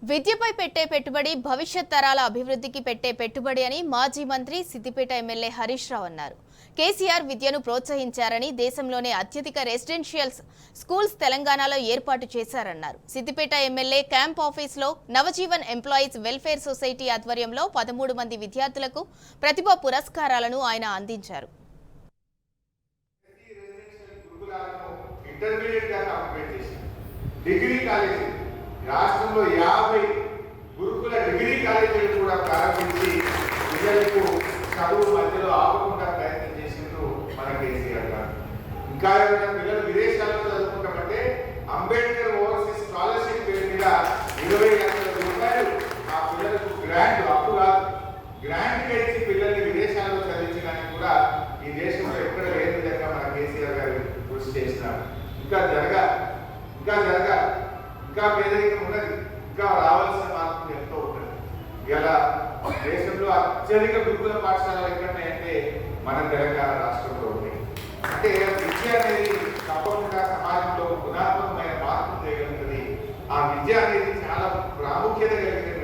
విద్యపై పెట్టే పెట్టుబడి భవిష్యత్ తరాల అభివృద్ధికి పెట్టే పెట్టుబడి అని మాజీ మంత్రి సిద్దిపేట ఎమ్మెల్యే హరీష్ రావు అన్నారు. కేసీఆర్ విద్యను ప్రోత్సహించారని, దేశంలోనే అత్యధిక రెసిడెన్షియల్ స్కూల్స్ తెలంగాణలో ఏర్పాటు చేశారన్నారు. సిద్దిపేట ఎమ్మెల్యే క్యాంప్ ఆఫీస్లో నవజీవన్ ఎంప్లాయీస్ వెల్ఫేర్ సొసైటీ ఆధ్వర్యంలో 13 మంది విద్యార్థులకు ప్రతిభా పురస్కారాలను ఆయన అందించారు. రాష్ట్రంలో 50 గురుకుల డిగ్రీ కాలేజీలు కూడా ప్రారంభించి పిల్లలకు చదువు మధ్యలో ఆపకుండా ప్రయత్నం చేసిండ్రు మన కేసీఆర్ గారు. ఇంకా ఎవరైనా పిల్లలు విదేశాల్లో చదువుకుంటామంటే అంబేద్కర్ ఓవర్సీస్ స్కాలర్షిప్ పేరు మీద 20 లక్షల రూపాయలు ఆ పిల్లలకు గ్రాంట్, అప్పు కాదు, గ్రాంట్ ఇచ్చి పిల్లల్ని విదేశాల్లో చదివించడానికి కూడా ఈ దేశంలో ఎక్కడ లేని విధంగా మన కేసీఆర్ గారు కృషి చేసినారు. ఇంకా పేదరికం ఉన్నది, ఇంకా రావాల్సిన మార్పులు ఎంతో ఉన్నది. ఇలా దేశంలో అత్యధిక గురుకుల పాఠశాలలు ఎక్కడున్నాయంటే మన తెలంగాణ రాష్ట్రంలో ఉన్నాయి. అంటే విద్య అనేది తప్పకుండా సమాజంలో గుణాత్మకమైన మార్పు చేయగలుగుతుంది. ఆ విద్య అనేది చాలా ప్రాముఖ్యత కలిగిన